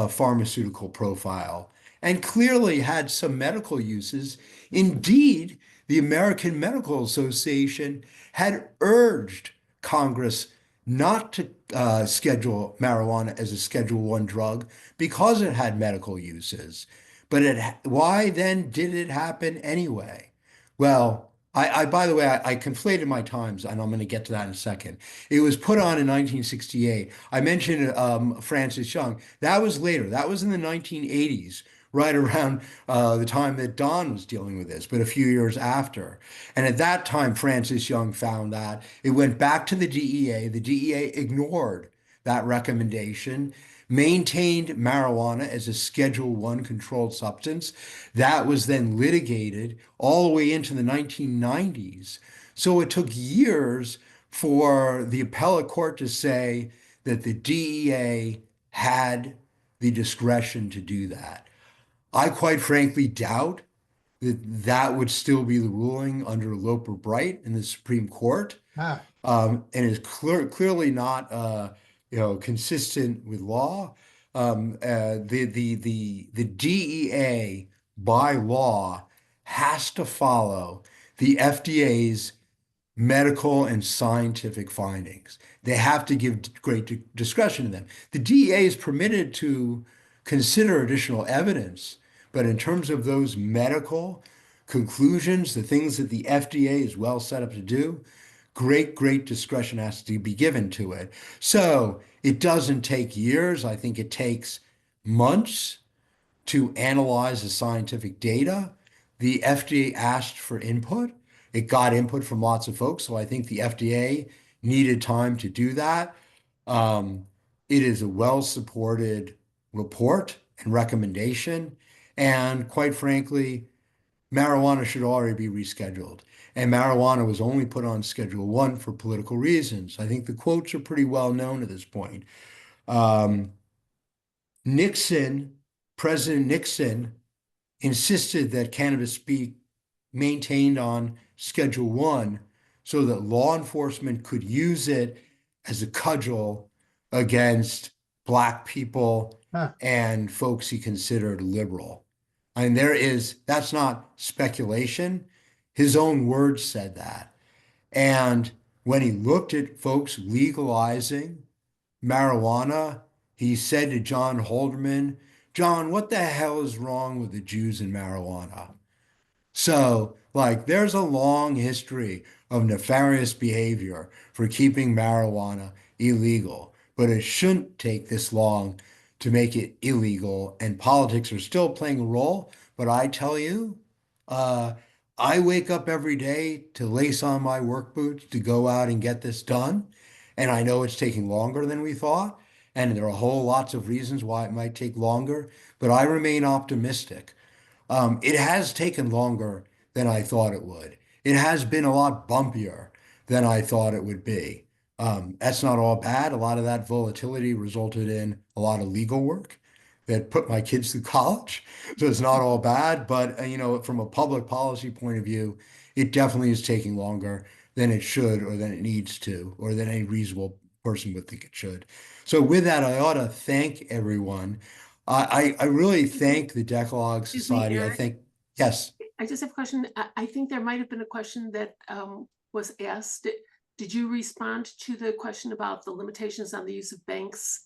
pharmaceutical profile and clearly had some medical uses. Indeed, the American Medical Association had urged Congress not to schedule marijuana as a Schedule One drug because it had medical uses. But why then did it happen anyway? Well, by the way, I conflated my times, and I'm going to get to that in a second. It was put on in 1968. I mentioned Francis Young. That was later. That was in the 1980s, right around the time that Don was dealing with this, but a few years after. And at that time, Francis Young found that it went back to the DEA. The DEA ignored that recommendation, maintained marijuana as a Schedule One controlled substance. That was then litigated all the way into the 1990s. So it took years for the appellate court to say that the DEA had the discretion to do that. I quite frankly doubt that that would still be the ruling under Loper Bright in the Supreme Court, Ah, and is clearly not, consistent with law. The DEA by law has to follow the FDA's medical and scientific findings. They have to give great discretion to them. The DEA is permitted to consider additional evidence, but in terms of those medical conclusions, the things that the FDA is well set up to do, great discretion has to be given to it. So it doesn't take years. I think it takes months to analyze the scientific data. The FDA asked for input. It got input from lots of folks. So I think the FDA needed time to do that. Um, it is a well-supported report and recommendation. And quite frankly, marijuana should already be rescheduled. And marijuana was only put on Schedule One for political reasons. I think the quotes are pretty well known at this point. Um, Nixon, President Nixon, insisted that cannabis be maintained on Schedule One so that law enforcement could use it as a cudgel against Black people ah, and folks he considered liberal. I mean, that's not speculation. His own words said that. And when he looked at folks legalizing marijuana, he said to John Holderman, John, what the hell is wrong with the Jews and marijuana? So, like, there's a long history of nefarious behavior for keeping marijuana illegal, but it shouldn't take this long to make it illegal. And politics are still playing a role. But I tell you, uh, I wake up every day to lace on my work boots to go out and get this done. And I know it's taking longer than we thought. And there are a whole lots of reasons why it might take longer, but I remain optimistic. It has taken longer than I thought it would. It has been a lot bumpier than I thought it would be. That's not all bad. A lot of that volatility resulted in a lot of legal work that put my kids through college. So it's not all bad. But, from a public policy point of view, it definitely is taking longer than it should or than it needs to, or than any reasonable person would think it should. So with that, I ought to thank everyone. I really thank the Decalogue Excuse me, Society. I Eric. think, yes. I just have a question. I think there might have been a question that was asked. Did you respond to the question about the limitations on the use of banks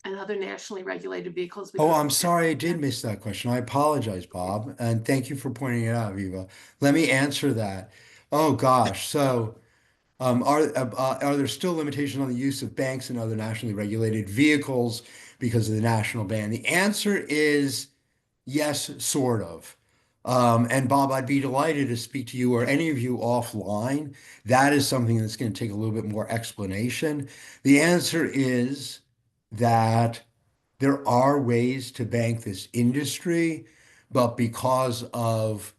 and other nationally regulated vehicles? Oh, Because I'm sorry, I did miss that question. I apologize, Bob, and thank you for pointing it out, Viva. Let me answer that. Oh gosh, so Are there still limitations on the use of banks and other nationally regulated vehicles because of the national ban? The answer is yes, sort of. And Bob, I'd be delighted to speak to you or any of you offline. That is something that's going to take a little bit more explanation. The answer is that there are ways to bank this industry, but because of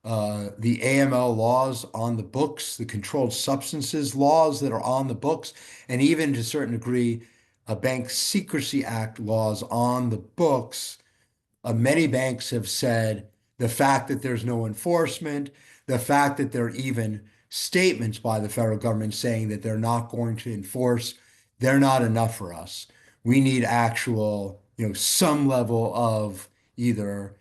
the AML laws on the books, the controlled substances laws that are on the books, and even to a certain degree, Bank Secrecy Act laws on the books, many banks have said the fact that there's no enforcement, the fact that there are even statements by the federal government saying that they're not going to enforce, they're not enough for us. We need actual, some level of either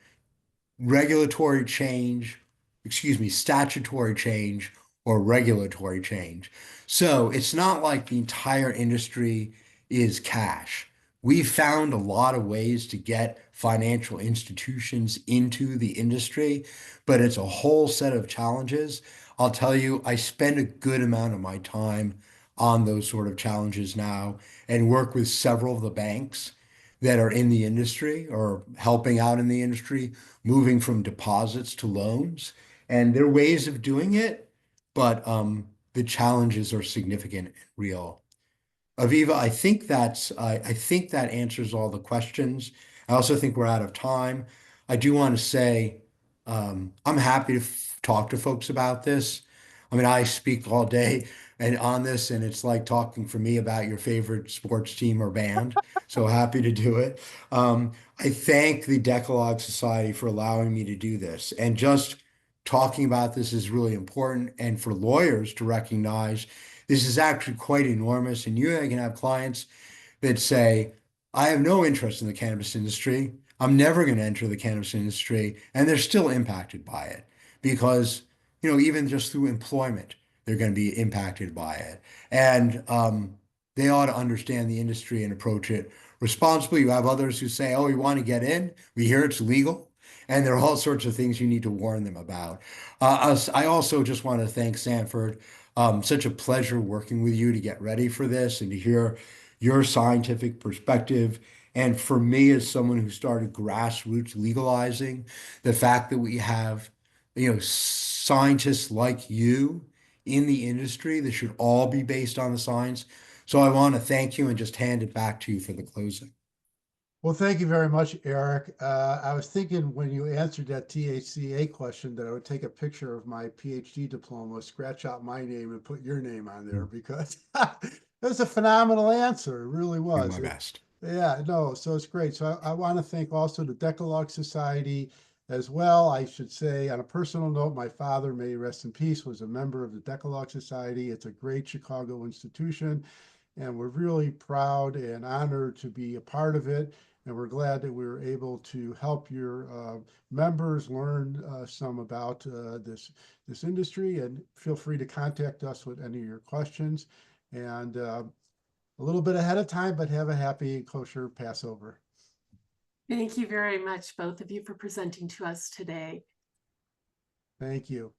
regulatory change, excuse me, statutory change or regulatory change. So it's not like the entire industry is cash. We've found a lot of ways to get financial institutions into the industry, but it's a whole set of challenges. I'll tell you, I spend a good amount of my time on those sort of challenges now and work with several of the banks that are in the industry or helping out in the industry, moving from deposits to loans. And there are ways of doing it, but the challenges are significant and real. Aviva, I think that answers all the questions. I also think we're out of time. I do want to say I'm happy to talk to folks about this. I mean, I speak all day and on this, and it's like talking for me about your favorite sports team or band. So happy to do it. I thank the Decalogue Society for allowing me to do this. And just talking about this is really important. And for lawyers to recognize this is actually quite enormous. And you can have clients that say, I have no interest in the cannabis industry. I'm never going to enter the cannabis industry. And they're still impacted by it because, even just through employment, they're going to be impacted by it. And they ought to understand the industry and approach it responsibly. You have others who say, oh, you want to get in? We hear it's legal. And there are all sorts of things you need to warn them about. I also just want to thank Sanford. Such a pleasure working with you to get ready for this and to hear your scientific perspective. And for me, as someone who started grassroots legalizing, the fact that we have, scientists like you in the industry that should all be based on the science. So I want to thank you and just hand it back to you for the closing. Well, thank you very much, Eric. I was thinking when you answered that THCA question that I would take a picture of my PhD diploma, scratch out my name and put your name on there because it was a phenomenal answer. It really Do was. my best. Yeah, no, so it's great. So I want to thank also the Decalogue Society as well. I should say, on a personal note, my father, may he rest in peace, was a member of the Decalogue Society. It's a great Chicago institution, and we're really proud and honored to be a part of it. And we're glad that we were able to help your members learn some about this industry. And feel free to contact us with any of your questions. And a little bit ahead of time, but have a happy kosher Passover. Thank you very much, both of you, for presenting to us today. Thank you.